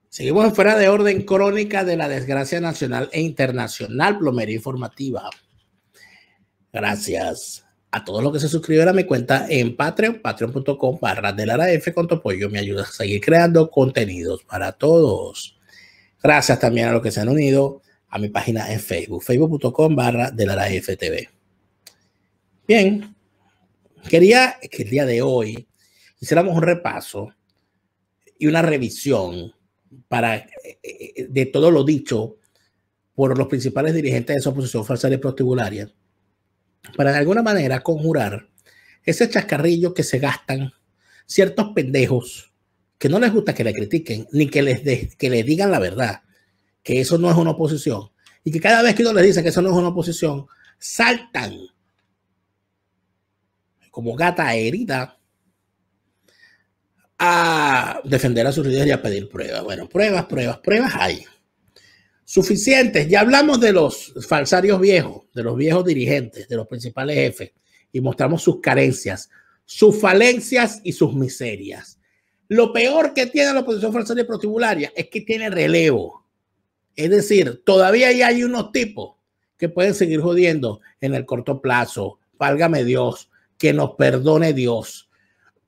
Seguimos en Fuera de Orden, crónica de la desgracia nacional e internacional, plomería informativa. Gracias a todos los que se suscribieron a mi cuenta en Patreon, patreon.com/delaraf. Con tu apoyo me ayudas a seguir creando contenidos para todos. Gracias también a los que se han unido a mi página en Facebook, facebook.com/delaraftv. Bien, quería que el día de hoy hiciéramos un repaso y una revisión de todo lo dicho por los principales dirigentes de esa oposición falsaria y prostibularia, para de alguna manera conjurar ese chascarrillo que se gastan ciertos pendejos que no les gusta que le critiquen ni que les digan la verdad, que eso no es una oposición, y que cada vez que uno les dice que eso no es una oposición, saltan como gata herida a defender a sus líderes y a pedir pruebas. Bueno, pruebas hay suficientes. Ya hablamos de los falsarios viejos, de los viejos dirigentes, de los principales jefes, y mostramos sus carencias, sus falencias y sus miserias. Lo peor que tiene la oposición falsaria y prostibularia es que tiene relevo. Es decir, todavía hay unos tipos que pueden seguir jodiendo en el corto plazo. Válgame Dios, que nos perdone Dios,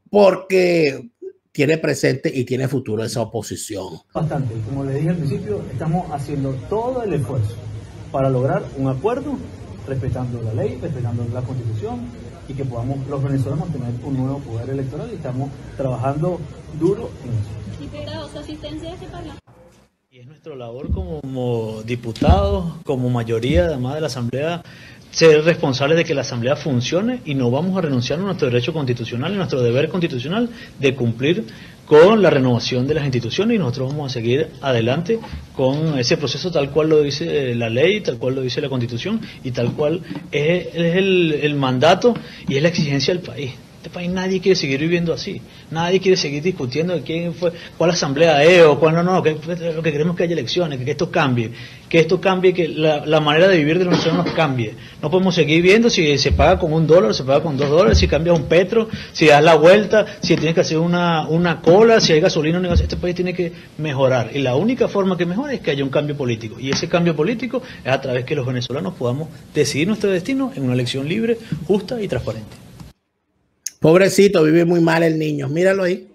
porque tiene presente y tiene futuro esa oposición. Bastante, como le dije al principio, estamos haciendo todo el esfuerzo para lograr un acuerdo, respetando la ley, respetando la Constitución, y que podamos los venezolanos tener un nuevo poder electoral, y estamos trabajando duro en eso. ¿Y Pedro, su asistencia a ese parlamento? Y es nuestra labor como diputados, como mayoría además de la Asamblea, ser responsables de que la Asamblea funcione, y no vamos a renunciar a nuestro derecho constitucional y nuestro deber constitucional de cumplir con la renovación de las instituciones, y nosotros vamos a seguir adelante con ese proceso tal cual lo dice la ley, tal cual lo dice la Constitución, y tal cual es el mandato y es la exigencia del país. Este país nadie quiere seguir viviendo así, nadie quiere seguir discutiendo de quién fue, cuál asamblea es o cuál no, que lo que queremos es que haya elecciones, que esto cambie, que la manera de vivir de los venezolanos cambie. No podemos seguir viendo si se paga con $1, se paga con $2, si cambia un petro, si das la vuelta, si tienes que hacer una cola, si hay gasolina o negocio. Este país tiene que mejorar, y la única forma que mejora es que haya un cambio político, y ese cambio político es a través que los venezolanos podamos decidir nuestro destino en una elección libre, justa y transparente. Pobrecito, vive muy mal el niño. Míralo ahí.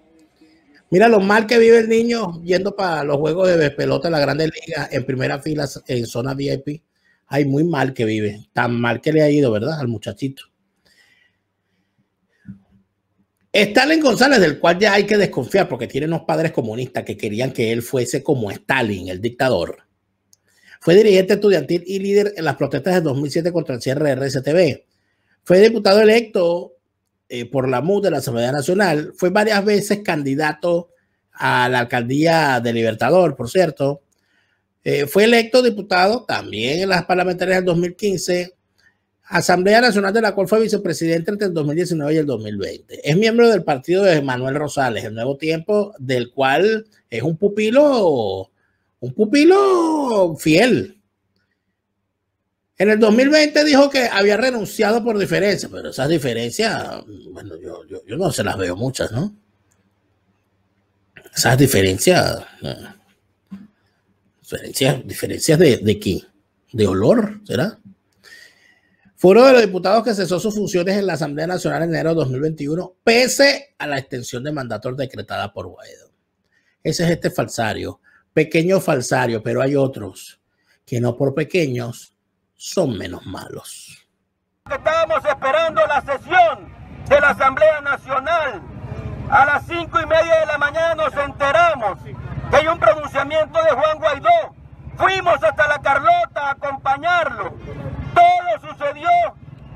Mira lo mal que vive el niño yendo para los juegos de pelota en la Grandes Ligas en primera fila en zona VIP. Ay, muy mal que vive. Tan mal que le ha ido, ¿verdad? Al muchachito. Stalin González, del cual ya hay que desconfiar porque tiene unos padres comunistas que querían que él fuese como Stalin, el dictador. Fue dirigente estudiantil y líder en las protestas de 2007 contra el cierre de RCTV. Fue diputado electo por la MUD de la Asamblea Nacional. Fue varias veces candidato a la alcaldía de Libertador, por cierto. Fue electo diputado también en las parlamentarias del 2015, Asamblea Nacional de la cual fue vicepresidente entre el 2019 y el 2020. Es miembro del partido de Manuel Rosales, el Nuevo Tiempo, del cual es un pupilo fiel. En el 2020 dijo que había renunciado por diferencias, pero esas diferencias, bueno, yo no se las veo muchas, ¿no? Esas diferencias de qué, de olor, ¿será? Fue uno de los diputados que cesó sus funciones en la Asamblea Nacional en enero de 2021, pese a la extensión de mandato decretada por Guaidó. Ese es este falsario, pequeño falsario, pero hay otros que no por pequeños son menos malos. Estábamos esperando la sesión de la Asamblea Nacional. A las 5:30 de la mañana nos enteramos que hay un pronunciamiento de Juan Guaidó. Fuimos hasta la Carlota a acompañarlo. Todo sucedió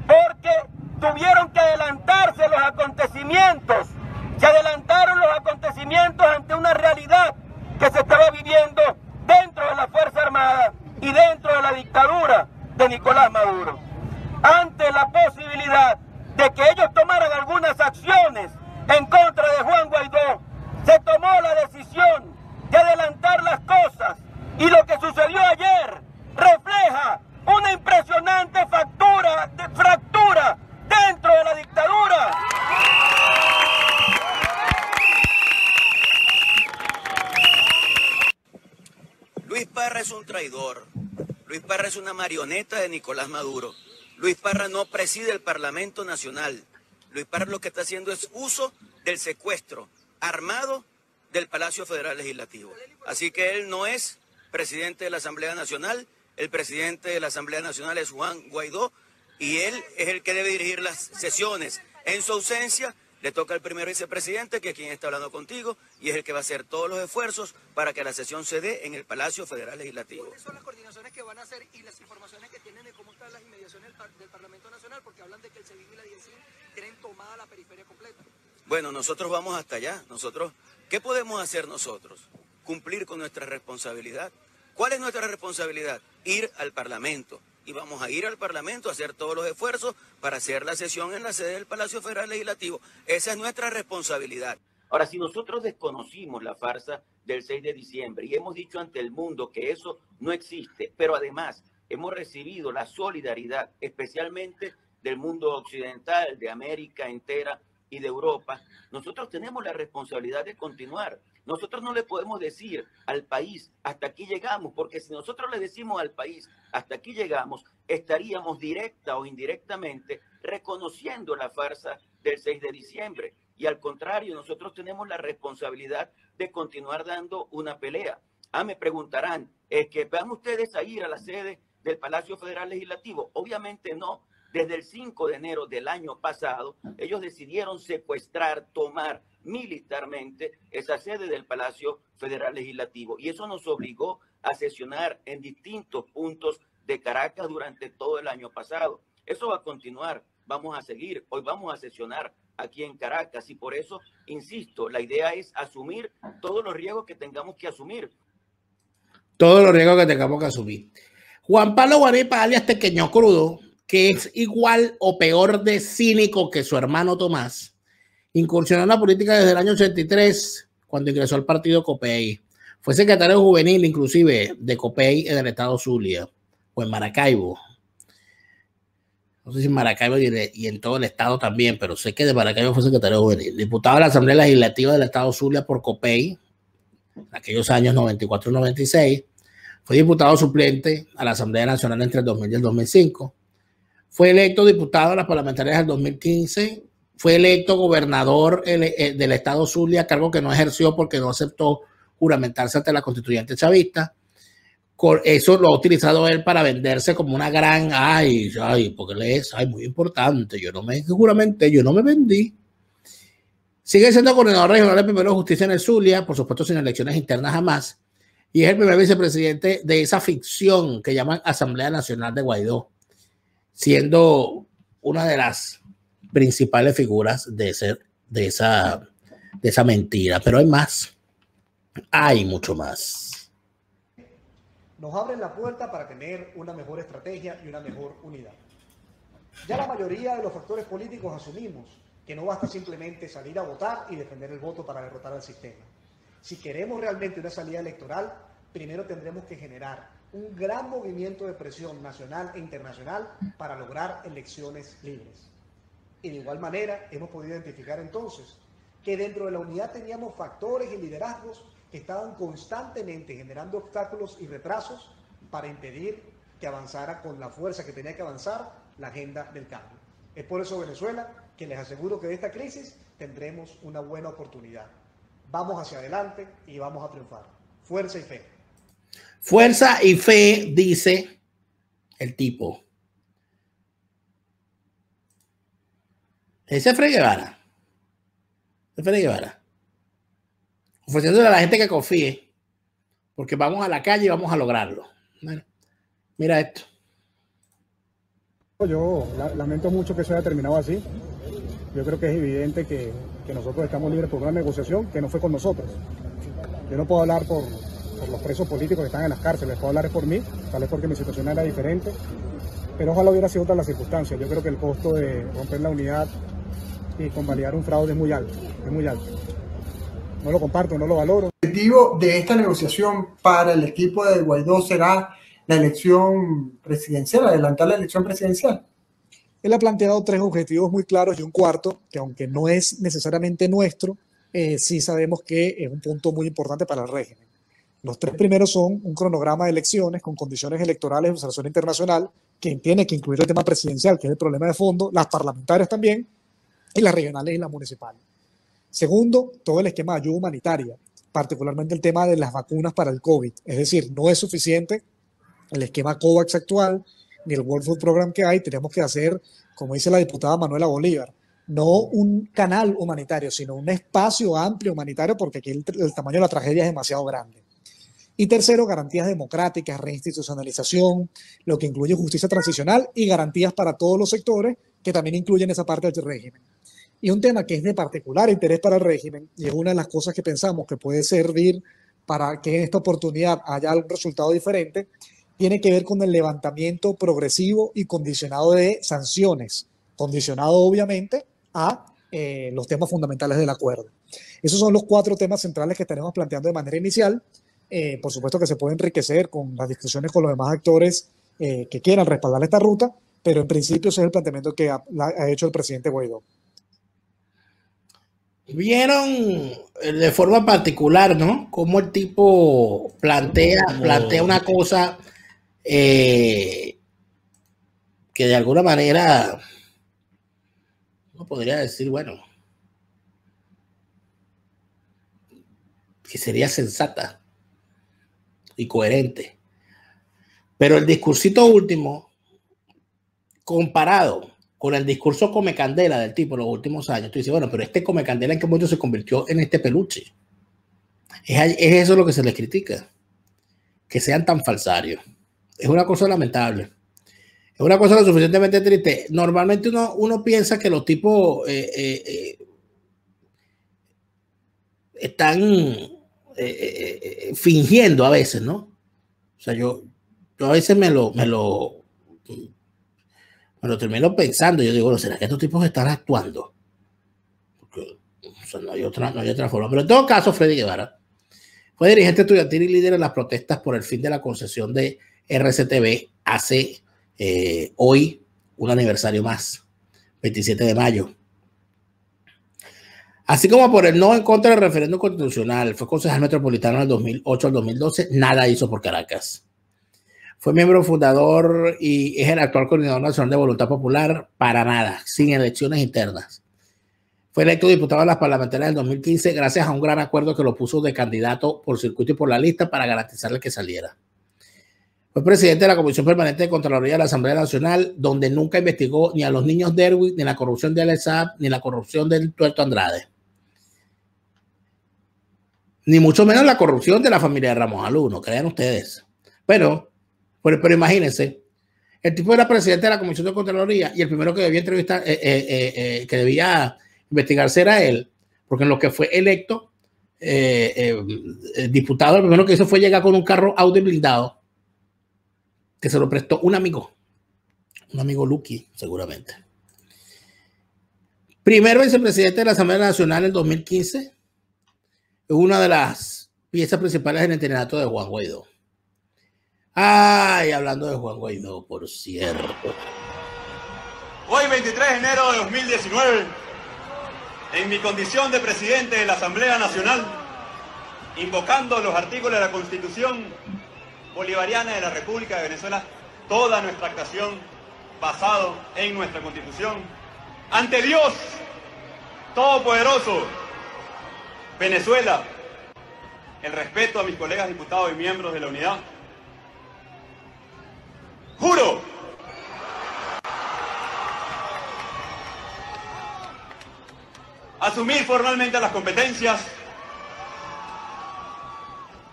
porque tuvieron que adelantarse los acontecimientos. Se adelantaron los acontecimientos ante una realidad que se estaba viviendo dentro de la Fuerza Armada y dentro de la dictadura de Nicolás Maduro. Ante la posibilidad de que ellos tomaran algunas acciones en contra de Juan Guaidó, se tomó la decisión de adelantar las cosas, y lo que sucedió ayer refleja una impresionante fractura dentro de la dictadura. es una marioneta de Nicolás Maduro. Luis Parra no preside el Parlamento Nacional. Luis Parra lo que está haciendo es uso del secuestro armado del Palacio Federal Legislativo. Así que él no es presidente de la Asamblea Nacional. El presidente de la Asamblea Nacional es Juan Guaidó y él es el que debe dirigir las sesiones. En su ausencia le toca al primer vicepresidente, que es quien está hablando contigo, y es el que va a hacer todos los esfuerzos para que la sesión se dé en el Palacio Federal Legislativo. ¿Cuáles son las coordinaciones que van a hacer y las informaciones que tienen de cómo están las inmediaciones del Parlamento Nacional? Porque hablan de que el SEBIN y la DIECIN tienen tomada la periferia completa. Bueno, nosotros vamos hasta allá. ¿Qué podemos hacer nosotros? Cumplir con nuestra responsabilidad. ¿Cuál es nuestra responsabilidad? Ir al Parlamento. Y vamos a ir al Parlamento a hacer todos los esfuerzos para hacer la sesión en la sede del Palacio Federal Legislativo. Esa es nuestra responsabilidad. Ahora, si nosotros desconocimos la farsa del 6 de diciembre y hemos dicho ante el mundo que eso no existe, pero además hemos recibido la solidaridad, especialmente del mundo occidental, de América entera y de Europa, nosotros tenemos la responsabilidad de continuar. Nosotros no le podemos decir al país, hasta aquí llegamos, porque si nosotros le decimos al país, hasta aquí llegamos, estaríamos directa o indirectamente reconociendo la farsa del 6 de diciembre. Y al contrario, nosotros tenemos la responsabilidad de continuar dando una pelea. Me preguntarán, ¿es que van ustedes a ir a la sede del Palacio Federal Legislativo? Obviamente no. Desde el 5 de enero del año pasado, ellos decidieron secuestrar, tomar militarmente esa sede del Palacio Federal Legislativo. Y eso nos obligó a sesionar en distintos puntos de Caracas durante todo el año pasado. Eso va a continuar, vamos a seguir. Hoy vamos a sesionar aquí en Caracas y por eso, insisto, la idea es asumir todos los riesgos que tengamos que asumir. Todos los riesgos que tengamos que asumir. Juan Pablo Guaripa, alias Tequeño Crudo, que es igual o peor de cínico que su hermano Tomás, incursionó en la política desde el año 83, cuando ingresó al partido COPEI. Fue secretario juvenil, inclusive, de COPEI en el estado Zulia, o en Maracaibo. No sé si en Maracaibo y en todo el estado también, pero sé que de Maracaibo fue secretario juvenil. Diputado de la Asamblea Legislativa del estado Zulia por COPEI, en aquellos años 94 y 96. Fue diputado suplente a la Asamblea Nacional entre el 2000 y el 2005. Fue electo diputado a las parlamentarias del 2015. Fue electo gobernador del estado Zulia, cargo que no ejerció porque no aceptó juramentarse ante la constituyente chavista. Eso lo ha utilizado él para venderse como una gran, porque le es, muy importante, yo no me juramenté, yo no me vendí. Sigue siendo coordinador regional de Primero de Justicia en el Zulia, por supuesto sin elecciones internas jamás, y es el primer vicepresidente de esa ficción que llaman Asamblea Nacional de Guaidó, siendo una de las principales figuras de esa mentira. Pero hay más, hay mucho más. Nos abren la puerta para tener una mejor estrategia y una mejor unidad. Ya la mayoría de los factores políticos asumimos que no basta simplemente salir a votar y defender el voto para derrotar al sistema. Si queremos realmente una salida electoral, primero tendremos que generar un gran movimiento de presión nacional e internacional para lograr elecciones libres. Y de igual manera hemos podido identificar entonces que dentro de la unidad teníamos factores y liderazgos que estaban constantemente generando obstáculos y retrasos para impedir que avanzara con la fuerza que tenía que avanzar la agenda del cambio. Es por eso, Venezuela, que les aseguro que de esta crisis tendremos una buena oportunidad. Vamos hacia adelante y vamos a triunfar. Fuerza y fe. Fuerza y fe, dice el tipo. Ese es Frei Guevara. Ofreciéndole a la gente que confíe, porque vamos a la calle y vamos a lograrlo. Bueno, mira esto. Yo lamento mucho que eso haya terminado así. Yo creo que es evidente que nosotros estamos libres por una negociación que no fue con nosotros. Yo no puedo hablar por los presos políticos que están en las cárceles, puedo hablar por mí, tal vez porque mi situación era diferente, pero ojalá hubiera sido otra las circunstancias. Yo creo que el costo de romper la unidad y convalidar un fraude es muy alto, No lo comparto, no lo valoro. El objetivo de esta negociación para el equipo de Guaidó será la elección presidencial, adelantar la elección presidencial. Él ha planteado 3 objetivos muy claros y un cuarto, que aunque no es necesariamente nuestro, sí sabemos que es un punto muy importante para el régimen. Los 3 primeros son un cronograma de elecciones con condiciones electorales de observación internacional, que tiene que incluir el tema presidencial, que es el problema de fondo, las parlamentarias también, y las regionales y las municipales. Segundo, todo el esquema de ayuda humanitaria, particularmente el tema de las vacunas para el COVID. Es decir, no es suficiente el esquema COVAX actual, ni el World Food Program que hay. Tenemos que hacer, como dice la diputada Manuela Bolívar, no un canal humanitario, sino un espacio amplio humanitario, porque aquí el tamaño de la tragedia es demasiado grande. Y tercero, garantías democráticas, reinstitucionalización, lo que incluye justicia transicional y garantías para todos los sectores, que también incluyen esa parte del régimen. Y un tema que es de particular interés para el régimen, y es una de las cosas que pensamos que puede servir para que en esta oportunidad haya algún resultado diferente, tiene que ver con el levantamiento progresivo y condicionado de sanciones, condicionado obviamente a los temas fundamentales del acuerdo. Esos son los 4 temas centrales que estaremos planteando de manera inicial. Por supuesto que se puede enriquecer con las discusiones con los demás actores que quieran respaldar esta ruta, pero en principio ese es el planteamiento que ha hecho el presidente Guaidó. Vieron de forma particular, ¿no? Cómo el tipo plantea una cosa que de alguna manera uno podría decir, bueno, que sería sensata y coherente. Pero el discursito último, comparado con el discurso come candela del tipo en los últimos años, tú dices, bueno, pero este come candela, ¿en qué momento se convirtió en este peluche? Es eso lo que se les critica, que sean tan falsarios. Es una cosa lamentable. Es una cosa lo suficientemente triste. Normalmente uno piensa que los tipos están fingiendo a veces, ¿no? O sea, yo a veces me lo termino pensando. Yo digo, bueno, ¿será que estos tipos están actuando? Porque, o sea, no hay otra forma. Pero en todo caso, Freddy Guevara fue dirigente estudiantil y líder en las protestas por el fin de la concesión de RCTV hace hoy un aniversario más, 27 de mayo. Así como por el no en contra del referéndum constitucional, fue concejal metropolitano del 2008 al 2012, nada hizo por Caracas. Fue miembro fundador y es el actual coordinador nacional de Voluntad Popular, para nada, sin elecciones internas. Fue electo diputado a las parlamentarias del 2015 gracias a un gran acuerdo que lo puso de candidato por circuito y por la lista para garantizarle que saliera. Fue presidente de la Comisión Permanente de Contraloría de la Asamblea Nacional, donde nunca investigó ni a los niños Derwin, ni la corrupción de Alessab, ni la corrupción del Tuerto Andrade. Ni mucho menos la corrupción de la familia de Ramos Alú, no crean ustedes. Pero imagínense, el tipo era presidente de la Comisión de Contraloría y el primero que debía entrevistar, que debía investigarse era él, porque en lo que fue electo diputado, lo primero que hizo fue llegar con un carro Audi blindado que se lo prestó un amigo Lucky, seguramente. Primero vicepresidente de la Asamblea Nacional en 2015, es una de las piezas principales en el interinato de Juan Guaidó. Ay, hablando de Juan Guaidó, por cierto. Hoy, 23 de enero de 2019, en mi condición de presidente de la Asamblea Nacional, invocando los artículos de la Constitución Bolivariana de la República de Venezuela, toda nuestra actuación basado en nuestra Constitución, ante Dios Todopoderoso, Venezuela, el respeto a mis colegas diputados y miembros de la unidad, juro asumir formalmente las competencias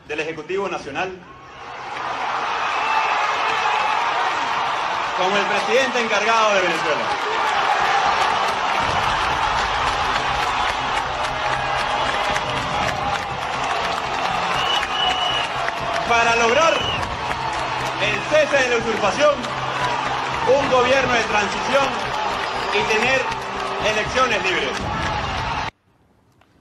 del Ejecutivo Nacional como el presidente encargado de Venezuela. Para lograr el cese de la usurpación, un gobierno de transición y tener elecciones libres.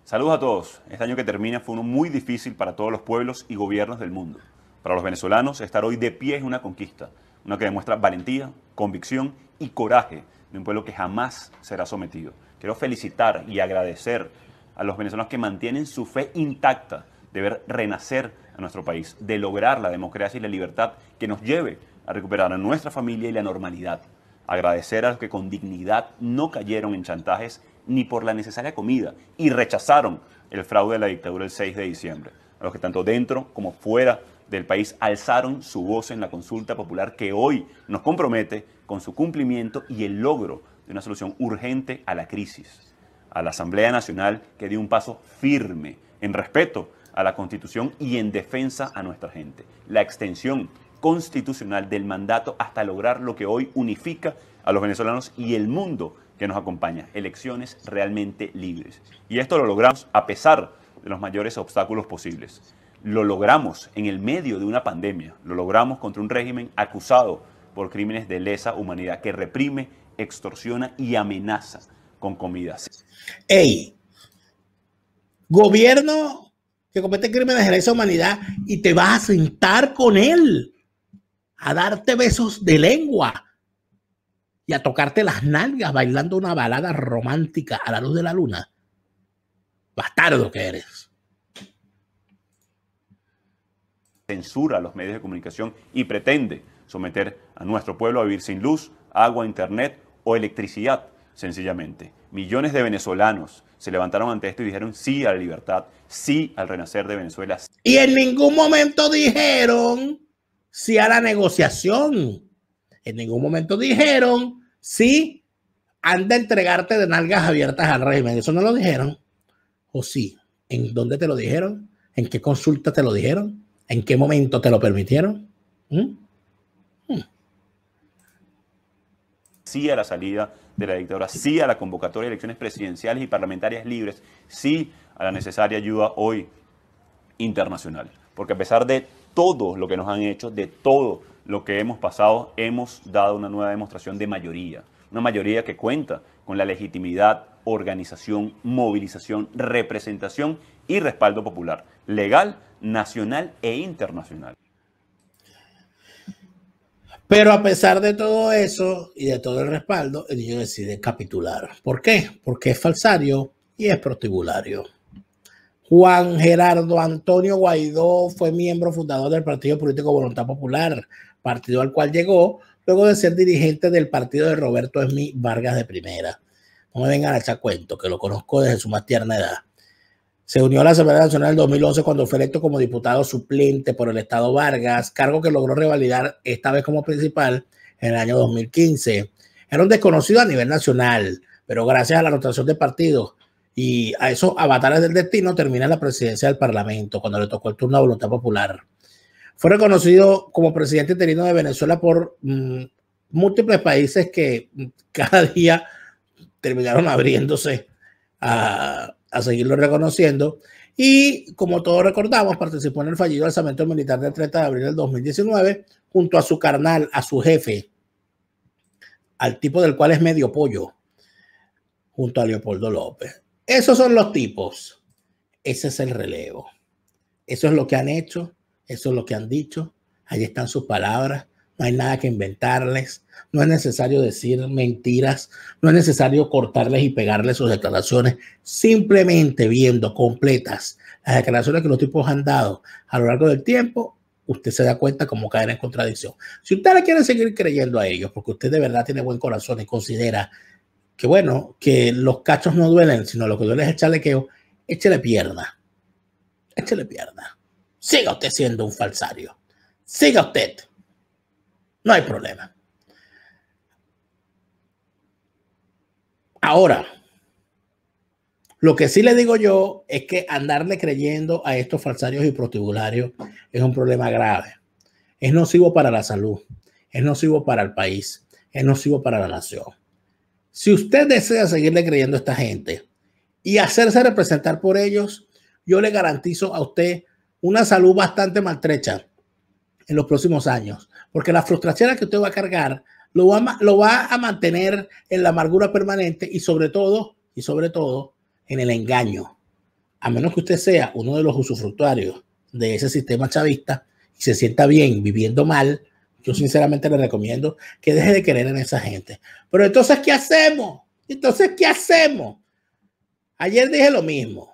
Saludos a todos. Este año que termina fue uno muy difícil para todos los pueblos y gobiernos del mundo. Para los venezolanos, estar hoy de pie es una conquista, una que demuestra valentía, convicción y coraje de un pueblo que jamás será sometido. Quiero felicitar y agradecer a los venezolanos que mantienen su fe intacta de ver renacer a nuestro país, de lograr la democracia y la libertad que nos lleve a recuperar a nuestra familia y la normalidad. Agradecer a los que con dignidad no cayeron en chantajes ni por la necesaria comida y rechazaron el fraude de la dictadura el 6 de diciembre. A los que tanto dentro como fuera del país alzaron su voz en la consulta popular que hoy nos compromete con su cumplimiento y el logro de una solución urgente a la crisis. A la Asamblea Nacional que dio un paso firme en respeto a la Constitución y en defensa a nuestra gente. La extensión constitucional del mandato hasta lograr lo que hoy unifica a los venezolanos y el mundo que nos acompaña, elecciones realmente libres. Y esto lo logramos a pesar de los mayores obstáculos posibles. Lo logramos en el medio de una pandemia, lo logramos contra un régimen acusado por crímenes de lesa humanidad que reprime, extorsiona y amenaza con comidas. ¡Ey! Gobierno que comete crímenes de lesa humanidad y te vas a sentar con él a darte besos de lengua y a tocarte las nalgas bailando una balada romántica a la luz de la luna. Bastardo que eres. Censura a los medios de comunicación y pretende someter a nuestro pueblo a vivir sin luz, agua, internet o electricidad, sencillamente. Millones de venezolanos se levantaron ante esto y dijeron sí a la libertad, sí al renacer de Venezuela. Y en ningún momento dijeron sí a la negociación. En ningún momento dijeron sí, anda a entregarte de nalgas abiertas al régimen. Eso no lo dijeron. ¿O sí? ¿En dónde te lo dijeron? ¿En qué consulta te lo dijeron? ¿En qué momento te lo permitieron? Sí a la salida de la dictadura, sí a la convocatoria de elecciones presidenciales y parlamentarias libres, sí a la necesaria ayuda hoy internacional. Porque a pesar de todo lo que nos han hecho, de todo lo que hemos pasado, hemos dado una nueva demostración de mayoría. Una mayoría que cuenta con la legitimidad, organización, movilización, representación y respaldo popular, legal, nacional e internacional. Pero a pesar de todo eso y de todo el respaldo, el niño decide capitular. ¿Por qué? Porque es falsario y es prostibulario. Juan Gerardo Antonio Guaidó fue miembro fundador del Partido Político Voluntad Popular, partido al cual llegó luego de ser dirigente del partido de Roberto Esmí Vargas de Primera. No me vengan a echar cuento, que lo conozco desde su más tierna edad. Se unió a la Asamblea Nacional en 2011 cuando fue electo como diputado suplente por el Estado Vargas, cargo que logró revalidar esta vez como principal en el año 2015. Era un desconocido a nivel nacional, pero gracias a la rotación de partidos y a esos avatares del destino termina la presidencia del Parlamento cuando le tocó el turno a Voluntad Popular. Fue reconocido como presidente interino de Venezuela por múltiples países que cada día terminaron abriéndose a seguirlo reconociendo. Y como todos recordamos, participó en el fallido alzamiento militar del 30 de abril del 2019 junto a su carnal, a su jefe, al tipo del cual es medio pollo, junto a Leopoldo López. Esos son los tipos. Ese es el relevo. Eso es lo que han hecho. Eso es lo que han dicho. Ahí están sus palabras. No hay nada que inventarles. No es necesario decir mentiras. No es necesario cortarles y pegarles sus declaraciones. Simplemente viendo completas las declaraciones que los tipos han dado a lo largo del tiempo, usted se da cuenta cómo caen en contradicción. Si usted le quiere seguir creyendo a ellos, porque usted de verdad tiene buen corazón y considera que, bueno, que los cachos no duelen, sino lo que duele es el chalequeo, échele pierna. Échele pierna. Siga usted siendo un falsario. Siga usted. No hay problema. Ahora, lo que sí le digo yo es que andarle creyendo a estos falsarios y prostibularios es un problema grave. Es nocivo para la salud, es nocivo para el país, es nocivo para la nación. Si usted desea seguirle creyendo a esta gente y hacerse representar por ellos, yo le garantizo a usted una salud bastante maltrecha en los próximos años, porque la frustración que usted va a cargar lo va a mantener en la amargura permanente y sobre todo en el engaño. A menos que usted sea uno de los usufructuarios de ese sistema chavista y se sienta bien viviendo mal, yo sinceramente le recomiendo que deje de creer en esa gente. Pero entonces, ¿qué hacemos? Ayer dije lo mismo.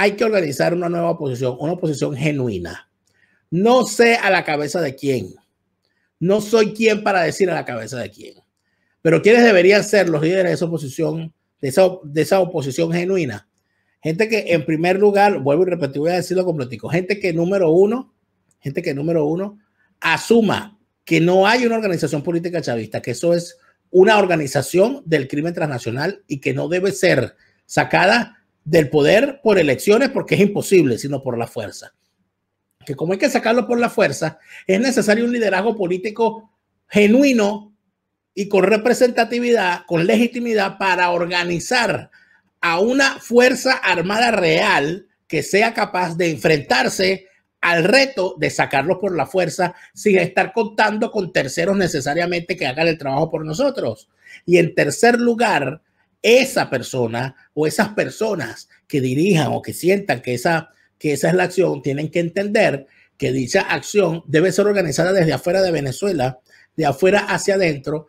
hay que organizar una nueva oposición, una oposición genuina. No sé a la cabeza de quién. No soy quien para decir a la cabeza de quién. Pero ¿quiénes deberían ser los líderes de esa oposición, de esa oposición genuina? Gente que, en primer lugar, vuelvo y repito, voy a decirlo completico, gente que número uno, asuma que no hay una organización política chavista, que eso es una organización del crimen transnacional y que no debe ser sacada del poder por elecciones porque es imposible, sino por la fuerza. Que como hay que sacarlo por la fuerza, es necesario un liderazgo político genuino y con representatividad, con legitimidad para organizar a una fuerza armada real que sea capaz de enfrentarse al reto de sacarlos por la fuerza sin estar contando con terceros necesariamente que hagan el trabajo por nosotros. Y en tercer lugar, esa persona o esas personas que dirijan o que sientan que esa es la acción, tienen que entender que dicha acción debe ser organizada desde afuera de Venezuela, de afuera hacia adentro,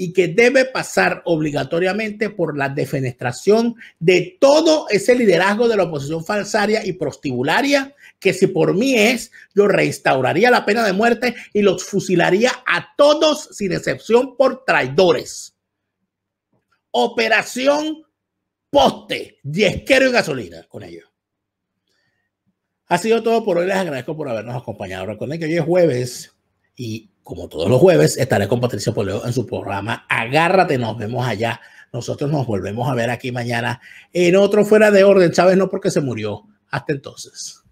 y que debe pasar obligatoriamente por la defenestración de todo ese liderazgo de la oposición falsaria y prostibularia, que si por mí es, yo reinstauraría la pena de muerte y los fusilaría a todos sin excepción por traidores. Operación Poste, yesquero y gasolina con ellos. Ha sido todo por hoy. Les agradezco por habernos acompañado. Recuerden que hoy es jueves y, como todos los jueves, estaré con Patricia Poleo en su programa Agárrate. Nos vemos allá. Nosotros nos volvemos a ver aquí mañana en otro Fuera de Orden. Chávez no, porque se murió. Hasta entonces.